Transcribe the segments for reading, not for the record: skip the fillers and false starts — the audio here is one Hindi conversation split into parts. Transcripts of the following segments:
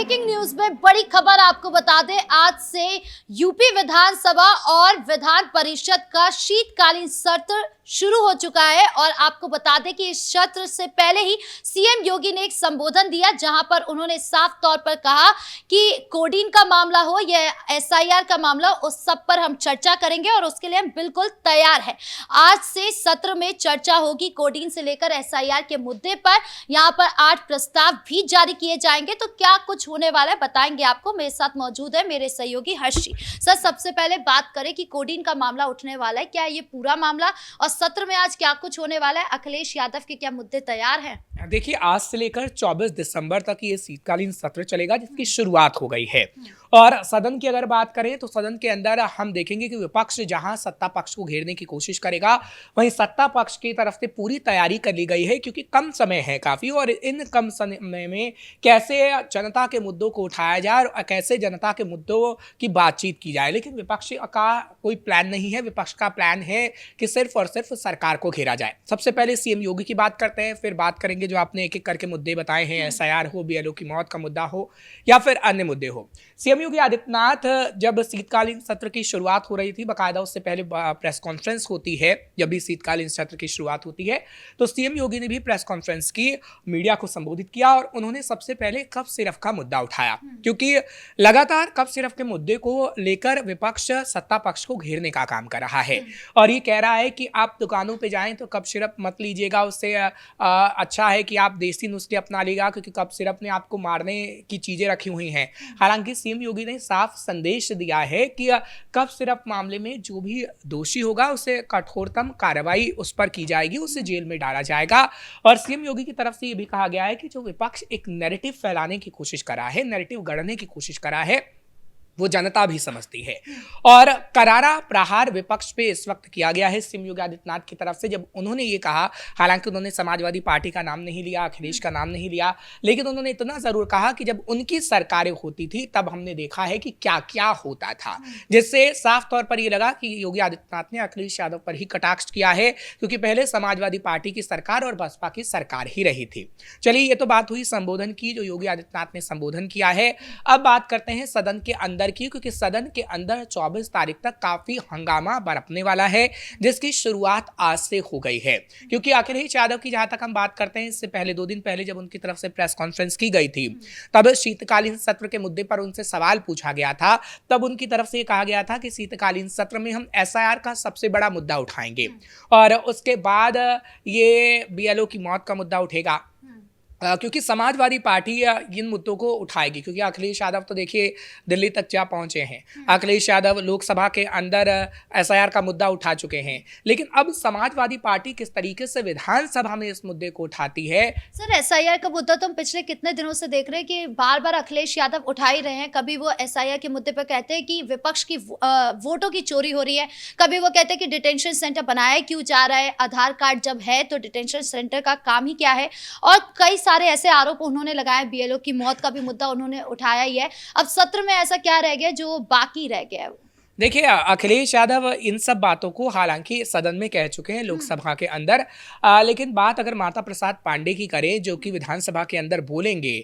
ब्रेकिंग न्यूज में बड़ी खबर आपको बता दें, आज से यूपी विधानसभा और विधान परिषद का शीतकालीन सत्र शुरू हो चुका है। और आपको बता दें कि इस सत्र से पहले ही सीएम योगी ने एक संबोधन दिया, जहां पर उन्होंने साफ तौर पर कहा कि कोडीन का मामला हो या एसआईआर का मामला, उस सब पर हम चर्चा करेंगे और उसके लिए हम बिल्कुल तैयार हैं। आज से सत्र में चर्चा होगी कोडीन से लेकर एसआईआर के मुद्दे पर। यहाँ पर 8 प्रस्ताव भी जारी किए जाएंगे। तो क्या कुछ होने वाला है बताएंगे आपको। मेरे साथ मौजूद है मेरे सहयोगी हर्षी। सर, सबसे पहले बात करें कि कोडीन का मामला उठने वाला है, क्या ये पूरा मामला, और सत्र में आज क्या कुछ होने वाला है, अखिलेश यादव के क्या मुद्दे तैयार हैं? देखिए, आज से लेकर 24 दिसंबर तक ये शीतकालीन सत्र चलेगा, जिसकी शुरुआत हो गई है। और सदन की अगर बात करें तो सदन के अंदर हम देखेंगे कि विपक्ष जहां सत्ता पक्ष को घेरने की कोशिश करेगा, वहीं सत्ता पक्ष की तरफ से पूरी तैयारी कर ली गई है, क्योंकि कम समय है काफी, और इन कम समय में कैसे जनता के मुद्दों को उठाया जाए और कैसे जनता के मुद्दों की बातचीत की जाए। लेकिन विपक्ष का कोई प्लान नहीं है। विपक्ष का प्लान है कि सिर्फ और सिर्फ सरकार को घेरा जाए। सबसे पहले सीएम योगी की बात करते हैं, फिर बात करेंगे जो आपने एक एक करके मुद्दे बताए हैं, एसआईआर हो, बीएलओ की मौत का मुद्दा हो, या फिर अन्य मुद्दे हो। सीएम योगी आदित्यनाथ जब शीतकालीन सत्र की शुरुआत हो रही थी, बाकायदा उससे पहले प्रेस कॉन्फ्रेंस होती है, जब भी शीतकालीन सत्र की शुरुआत होती है तो सीएम योगी ने भी प्रेस कॉन्फ्रेंस की, मीडिया को संबोधित किया और उन्होंने सबसे पहले कफ सिरफ का मुद्दा उठाया, क्योंकि लगातार कफ सिरफ के मुद्दे को लेकर विपक्ष सत्ता पक्ष को घेरने का काम कर रहा है और ये कह रहा है कि आप दुकानों पे जाएं तो कफ सिरप मत लीजिएगा, उससे अच्छा है कि आप देसी नुस्खे अपना लीजिएगा, क्योंकि कफ सिरप ने आपको मारने की चीजें रखी हुई हैं। हालांकि सीएम योगी ने साफ संदेश दिया है कि कफ सिरप मामले में जो भी दोषी होगा उसे कठोरतम कार्रवाई उस पर की जाएगी, उसे जेल में डाला जाएगा। और सीएम योगी की तरफ से यह भी कहा गया है कि जो विपक्ष एक नैरेटिव फैलाने की कोशिश कर रहा है, नैरेटिव गढ़ने की कोशिश कर रहा है, वो जनता भी समझती है। और करारा प्रहार विपक्ष पे इस वक्त किया गया है सीएम योगी आदित्यनाथ की तरफ से, जब उन्होंने ये कहा, हालांकि उन्होंने समाजवादी पार्टी का नाम नहीं लिया, अखिलेश का नाम नहीं लिया, लेकिन उन्होंने इतना जरूर कहा कि जब उनकी सरकारें होती थी तब हमने देखा है कि क्या क्या होता था, जिससे साफ तौर पर यह लगा कि योगी आदित्यनाथ ने अखिलेश यादव पर ही कटाक्ष किया है, क्योंकि पहले समाजवादी पार्टी की सरकार और बसपा की सरकार ही रही थी। चलिए, ये तो बात हुई संबोधन की, जो योगी आदित्यनाथ ने संबोधन किया है। अब बात करते हैं सदन के अंदर की, क्योंकि सदन के अंदर 24 तारीख तक काफी हंगामा बरपने वाला है, जिसकी शुरुआत आज से हो गई है। क्योंकि अखिलेश यादव की जहां तक हम बात करते हैं, इससे पहले 2 दिन पहले जब उनकी तरफ से प्रेस कॉन्फ्रेंस की गई थी, तब शीतकालीन सत्र के मुद्दे पर उनसे सवाल पूछा गया था। तब उनकी तरफ से कहा गया था कि शीतकालीन सत्र में हम एसआईआर का सबसे बड़ा मुद्दा उठाएंगे और उसके बाद ये बीएलओ की मौत का मुद्दा उठेगा, क्योंकि समाजवादी पार्टी इन मुद्दों को उठाएगी। क्योंकि अखिलेश यादव तो देखिए दिल्ली तक जा पहुंचे हैं, अखिलेश यादव लोकसभा के अंदर एसआईआर का मुद्दा उठा चुके हैं, लेकिन अब समाजवादी पार्टी किस तरीके से विधानसभा में इस मुद्दे को उठाती है। सर, एसआईआर का मुद्दा तो हम पिछले कितने दिनों से देख रहे हैं कि बार बार अखिलेश यादव उठा ही रहे हैं। कभी वो एसआईआर के मुद्दे पर कहते हैं कि विपक्ष की वोटों की चोरी हो रही है, कभी वो कहते हैं कि डिटेंशन सेंटर बनाया क्यों जा रहा है, आधार कार्ड जब है तो डिटेंशन सेंटर का काम ही क्या है, और कई सारे ऐसे आरोप उन्होंने लगाए। बीएलओ की मौत का भी मुद्दा उन्होंने उठाया ही है। अब सत्र में ऐसा क्या रह गया जो बाकी रह गया है? देखिए, अखिलेश यादव इन सब बातों को हालांकि सदन में कह चुके हैं लोकसभा के अंदर, लेकिन बात अगर माता प्रसाद पांडे की करें, जो कि विधानसभा के अंदर बोलेंगे,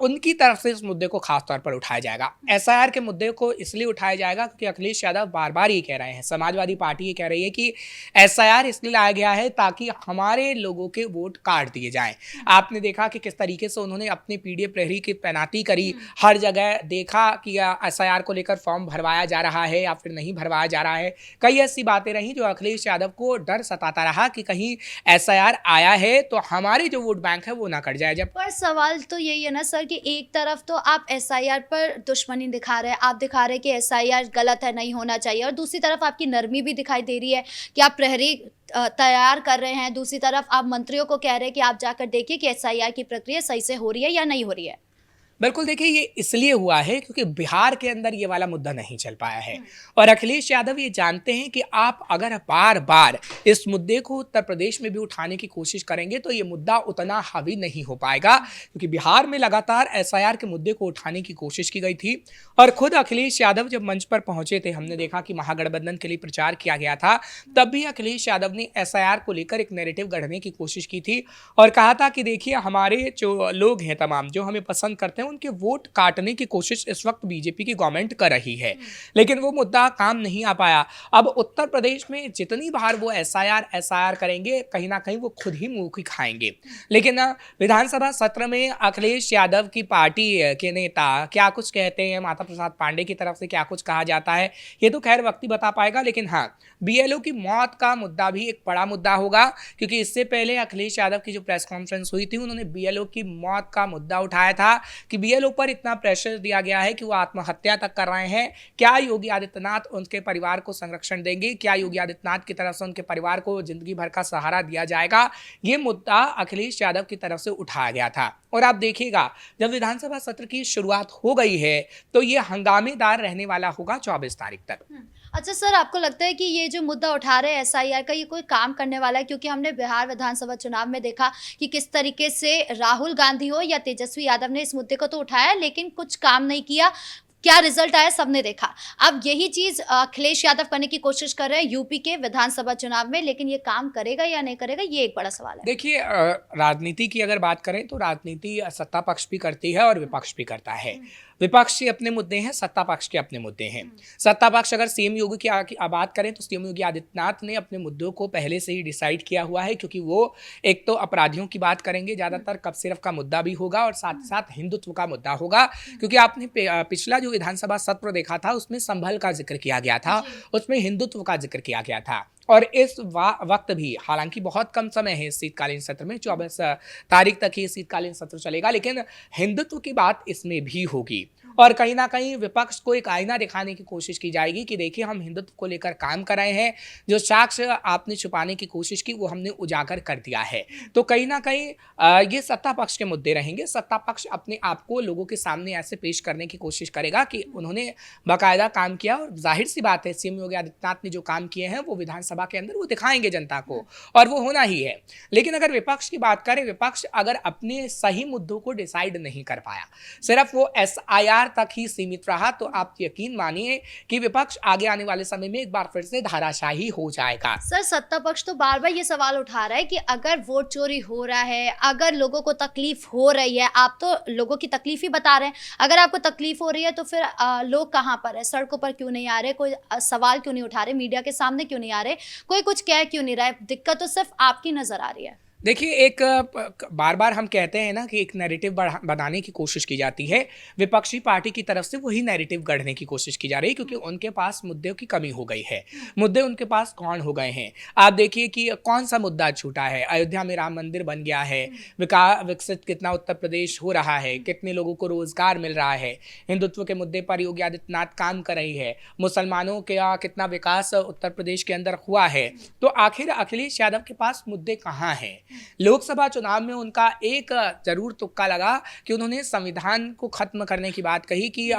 उनकी तरफ से इस मुद्दे को खास तौर पर उठाया जाएगा। एसआईआर के मुद्दे को इसलिए उठाया जाएगा क्योंकि अखिलेश यादव बार बार ये कह रहे हैं, समाजवादी पार्टी ये कह रही है कि एसआईआर इसलिए लाया गया है ताकि हमारे लोगों के वोट काट दिए जाएं। आपने देखा कि किस तरीके से उन्होंने अपने पीडीए प्रहरी की तैनाती करी, हर जगह देखा कि एसआईआर को लेकर फॉर्म भरवाया जा रहा है या फिर नहीं भरवाया जा रहा है। कई ऐसी बातें रही जो अखिलेश यादव को डर सताता रहा कि कहीं एसआईआर आया है तो हमारे जो वोट बैंक है वो ना कट जाए। जब पर सवाल तो यही है ना सर कि एक तरफ तो आप एसआईआर पर दुश्मनी दिखा रहे हैं, आप दिखा रहे हैं कि एसआईआर गलत है, नहीं होना चाहिए, और दूसरी तरफ आपकी नरमी भी दिखाई दे रही है कि आप प्रहरी तैयार कर रहे हैं, दूसरी तरफ आप मंत्रियों को कह रहे हैं कि आप जाकर देखिए कि एसआईआर की प्रक्रिया सही से हो रही है या नहीं हो रही है। बिल्कुल, देखिए, ये इसलिए हुआ है क्योंकि बिहार के अंदर ये वाला मुद्दा नहीं चल पाया है और अखिलेश यादव ये जानते हैं कि आप अगर बार बार इस मुद्दे को उत्तर प्रदेश में भी उठाने की कोशिश करेंगे तो ये मुद्दा उतना हावी नहीं हो पाएगा, क्योंकि बिहार में लगातार एसआईआर के मुद्दे को उठाने की कोशिश की गई थी। और खुद अखिलेश यादव जब मंच पर पहुंचे थे, हमने देखा कि महागठबंधन के लिए प्रचार किया गया था, तब भी अखिलेश यादव ने एसआईआर को लेकर एक नैरेटिव गढ़ने की कोशिश की थी और कहा था कि देखिए, हमारे जो लोग हैं तमाम जो हमें पसंद करते हैं उनके वोट काटने की कोशिश इस वक्त बीजेपी की गवर्नमेंट कर रही है, लेकिन वो मुद्दा काम नहीं आ पाया। अब उत्तर प्रदेश में जितनी बार वो एसआईआर करेंगे, कहीं ना कहीं वो खुद ही मुंह की खाएंगे। लेकिन विधानसभा सत्र में अखिलेश यादव की पार्टी के नेता क्या कुछ कहते हैं, माता प्रसाद पांडे की तरफ से क्या कुछ कहा जाता है, ये तो खैर वक्त ही बता पाएगा। लेकिन हाँ, बीएलओ की मौत का मुद्दा भी एक बड़ा मुद्दा होगा, क्योंकि इससे पहले अखिलेश यादव की जो प्रेस कॉन्फ्रेंस हुई थी, उन्होंने बीएलओ की मौत का मुद्दा उठाया था कि बीएलओ पर इतना प्रेशर दिया गया है कि वो आत्महत्या तक कर रहे हैं। क्या योगी आदित्यनाथ उनके परिवार को संरक्षण देंगे? क्या योगी आदित्यनाथ की तरफ से उनके परिवार को जिंदगी भर का सहारा दिया जाएगा? ये मुद्दा अखिलेश यादव की तरफ से उठाया गया था। और आप देखिएगा, जब विधानसभा सत्र की शुरुआत हो गई है तो ये हंगामेदार रहने वाला होगा 24 तारीख तक। अच्छा सर, आपको लगता है कि ये जो मुद्दा उठा रहे हैं एसआईआर का, ये कोई काम करने वाला है? क्योंकि हमने बिहार विधानसभा चुनाव में देखा कि किस तरीके से राहुल गांधी हो या तेजस्वी यादव ने इस मुद्दे को तो उठाया, लेकिन कुछ काम नहीं किया। क्या रिजल्ट आया सबने देखा। अब यही चीज अखिलेश यादव करने की कोशिश कर रहे हैं यूपी के विधानसभा चुनाव में, लेकिन ये काम करेगा या नहीं करेगा, ये एक बड़ा सवाल है। देखिए, राजनीति की अगर बात करें तो राजनीति सत्ता पक्ष भी करती है और विपक्ष भी करता है। विपक्ष के अपने मुद्दे हैं, सत्ता पक्ष के अपने मुद्दे हैं। सत्ता पक्ष अगर सीएम योगी की बात करें तो सीएम योगी आदित्यनाथ ने अपने मुद्दों को पहले से ही डिसाइड किया हुआ है, क्योंकि वो एक तो अपराधियों की बात करेंगे ज़्यादातर, कब सिर्फ का मुद्दा भी होगा और साथ साथ हिंदुत्व का मुद्दा होगा। क्योंकि आपने पिछला जो विधानसभा सत्र देखा था उसमें संभल का जिक्र किया गया था, उसमें हिंदुत्व का जिक्र किया गया था। और इस वक्त भी, हालांकि बहुत कम समय है इस शीतकालीन सत्र में, 24 तारीख तक ही शीतकालीन सत्र चलेगा, लेकिन हिंदुत्व की बात इसमें भी होगी। और कहीं ना कहीं विपक्ष को एक आईना दिखाने की कोशिश की जाएगी कि देखिए, हम हिंदुत्व को लेकर काम कर रहे हैं, जो साक्ष्य आपने छुपाने की कोशिश की वो हमने उजागर कर दिया है। तो कहीं ना कहीं ये सत्ता पक्ष के मुद्दे रहेंगे। सत्ता पक्ष अपने आप को लोगों के सामने ऐसे पेश करने की कोशिश करेगा कि उन्होंने बाकायदा काम किया, और जाहिर सी बात है सीएम योगी आदित्यनाथ ने जो काम किए हैं वो विधानसभा के अंदर वो दिखाएंगे जनता को, और वो होना ही है। लेकिन अगर विपक्ष की बात करें, विपक्ष अगर अपने सही मुद्दों को डिसाइड नहीं कर पाया, सिर्फ वो एसआईआर तक ही सीमित रहा, तो आप यकीन मानिए कि विपक्ष आगे आने वाले समय में एक बार फिर से धाराशाही हो जाएगा। सर, सत्ता पक्ष तो बार बार ये सवाल उठा रहा है कि अगर वोट चोरी हो रहा है, अगर लोगों को तकलीफ हो रही है, आप तो लोगों की तकलीफ ही बता रहे हैं, अगर आपको तकलीफ हो रही है तो फिर लोग कहाँ पर है, सड़कों पर क्यों नहीं आ रहे, कोई सवाल क्यों नहीं उठा रहे, मीडिया के सामने क्यों नहीं आ रहे, कोई कुछ कह क्यों नहीं रहा है? दिक्कत तो सिर्फ आपकी नजर आ रही है। देखिए, एक बार बार हम कहते हैं ना कि एक नैरेटिव बनाने की कोशिश की जाती है, विपक्षी पार्टी की तरफ से वही नैरेटिव गढ़ने की कोशिश की जा रही है, क्योंकि उनके पास मुद्दों की कमी हो गई है। मुद्दे उनके पास कौन हो गए हैं? आप देखिए कि कौन सा मुद्दा छूटा है। अयोध्या में राम मंदिर बन गया है, विकसित कितना उत्तर प्रदेश हो रहा है, कितने लोगों को रोजगार मिल रहा है, हिंदुत्व के मुद्दे पर योगी आदित्यनाथ काम कर रही है, मुसलमानों का कितना विकास उत्तर प्रदेश के अंदर हुआ है। तो आखिर अखिलेश यादव के पास मुद्दे कहाँ हैं? लोकसभा चुनाव में उनका एक जरूर तुक्का लगा कि उन्होंने संविधान को खत्म करने की बात कही कि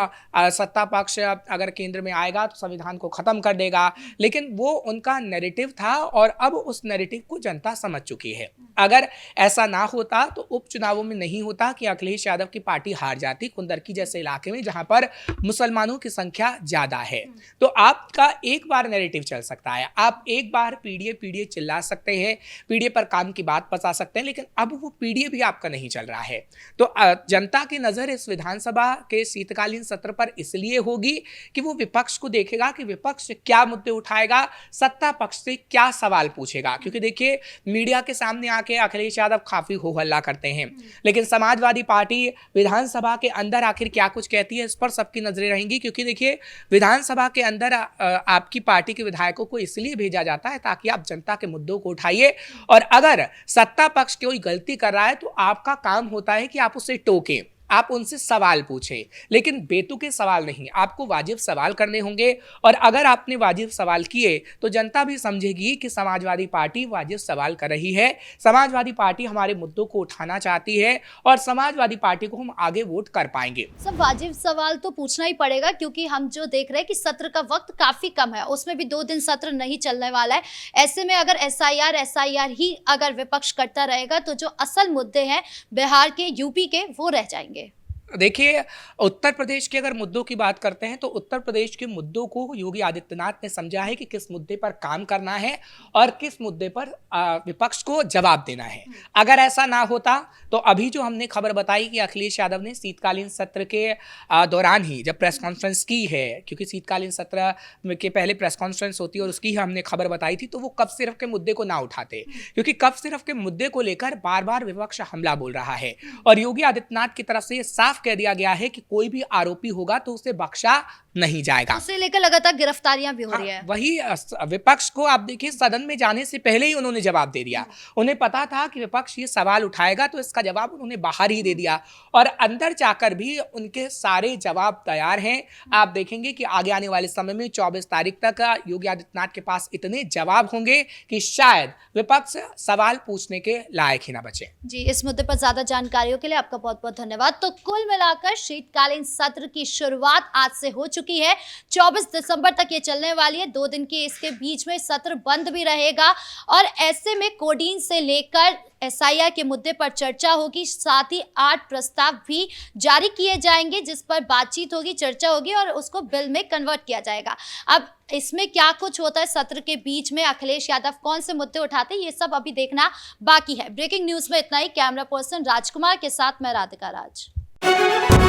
सत्ता पक्ष अगर केंद्र में आएगा तो संविधान को खत्म कर देगा, लेकिन वो उनका नैरेटिव था और अब उस नैरेटिव को जनता समझ चुकी है। अगर ऐसा ना होता तो उपचुनावों में नहीं होता कि अखिलेश यादव की पार्टी हार जाती कुंदरकी जैसे इलाके में, जहां पर मुसलमानों की संख्या ज्यादा है। तो आपका एक बार नैरेटिव चल सकता है, आप एक बार पीडीए चिल्ला सकते हैं, पीडीए पर काम की बात बता सकते हैं, लेकिन अब वो पीडीए भी आपका नहीं चल रहा है। तो जनता की नजर इस विधानसभा के शीतकालीन सत्र पर इसलिए होगी कि वो विपक्ष को देखेगा कि विपक्ष क्या मुद्दे उठाएगा, सत्ता पक्ष से क्या सवाल पूछेगा। क्योंकि देखिए, मीडिया के सामने आके अखिलेश यादव काफी हो हल्ला करते हैं, लेकिन समाजवादी पार्टी विधानसभा के अंदर आखिर क्या कुछ कहती है, इस पर सबकी नजरें रहेंगी। क्योंकि देखिए, विधानसभा के अंदर आपकी पार्टी के विधायकों को इसलिए भेजा जाता है ताकि आप जनता के मुद्दों को उठाइए, और अगर सत्ता पक्ष कोई गलती कर रहा है तो आपका काम होता है कि आप उसे टोकें, आप उनसे सवाल पूछें, लेकिन बेतुके सवाल नहीं, आपको वाजिब सवाल करने होंगे। और अगर आपने वाजिब सवाल किए तो जनता भी समझेगी कि समाजवादी पार्टी वाजिब सवाल कर रही है, समाजवादी पार्टी हमारे मुद्दों को उठाना चाहती है और समाजवादी पार्टी को हम आगे वोट कर पाएंगे। सब वाजिब सवाल तो पूछना ही पड़ेगा, क्योंकि हम जो देख रहे हैं कि सत्र का वक्त काफी कम है, उसमें भी 2 दिन सत्र नहीं चलने वाला है। ऐसे में अगर एसआईआर ही अगर विपक्ष करता रहेगा तो जो असल मुद्दे हैं बिहार के, यूपी के, वो रह जाएंगे। देखिए, उत्तर प्रदेश के अगर मुद्दों की बात करते हैं तो उत्तर प्रदेश के मुद्दों को योगी आदित्यनाथ ने समझा है कि किस मुद्दे पर काम करना है और किस मुद्दे पर विपक्ष को जवाब देना है। अगर ऐसा ना होता तो अभी जो हमने खबर बताई कि अखिलेश यादव ने शीतकालीन सत्र के दौरान ही जब प्रेस कॉन्फ्रेंस की है, क्योंकि शीतकालीन सत्र के पहले प्रेस कॉन्फ्रेंस होती है और उसकी ही हमने खबर बताई थी, तो वो कब सिर्फ के मुद्दे को ना उठाते, क्योंकि कब सिर्फ के मुद्दे को लेकर बार बार विपक्ष हमला बोल रहा है और योगी आदित्यनाथ की तरफ से साफ कह दिया गया है कि कोई भी आरोपी होगा तो उसे बख्शा नहीं जाएगा। उसे लेकर लगातार गिरफ्तारियां भी हो रही है। वही विपक्ष को आप देखिए, सदन में जाने से पहले ही उन्होंने जवाब दे दिया। उन्हें पता था कि विपक्ष ये सवाल उठाएगा तो इसका जवाब उन्होंने बाहर ही दे दिया और अंदर जाकर भी उनके सारे जवाब तैयार हैं। आप देखेंगे कि आगे आने वाले समय में 24 तारीख तक योगी आदित्यनाथ के पास इतने जवाब होंगे कि शायद विपक्ष सवाल पूछने के लायक ही ना बचे। जी, इस मुद्दे पर ज्यादा जानकारियों के लिए आपका बहुत बहुत धन्यवाद। तो कुल मिलाकर शीतकालीन सत्र की शुरुआत आज से हो चुकी है। 24 दिसंबर तक ये चलने वाली है। 2 दिन के इसके बीच में सत्र बंद भी रहेगा और ऐसे में कोडीन से लेकर एसआईआर के मुद्दे पर चर्चा होगी। साथ ही 8 प्रस्ताव भी जारी किए जाएंगे जिस पर बातचीत होगी, चर्चा होगी और उसको बिल में कन्वर्ट किया जाएगा। अब इसमें क्या कुछ होता है सत्र के बीच में, अखिलेश यादव कौन से मुद्दे उठाते हैं, ये सब अभी देखना बाकी है। ब्रेकिंग न्यूज में इतना ही। कैमरा पर्सन राजकुमार के साथ मैं राधिका राज।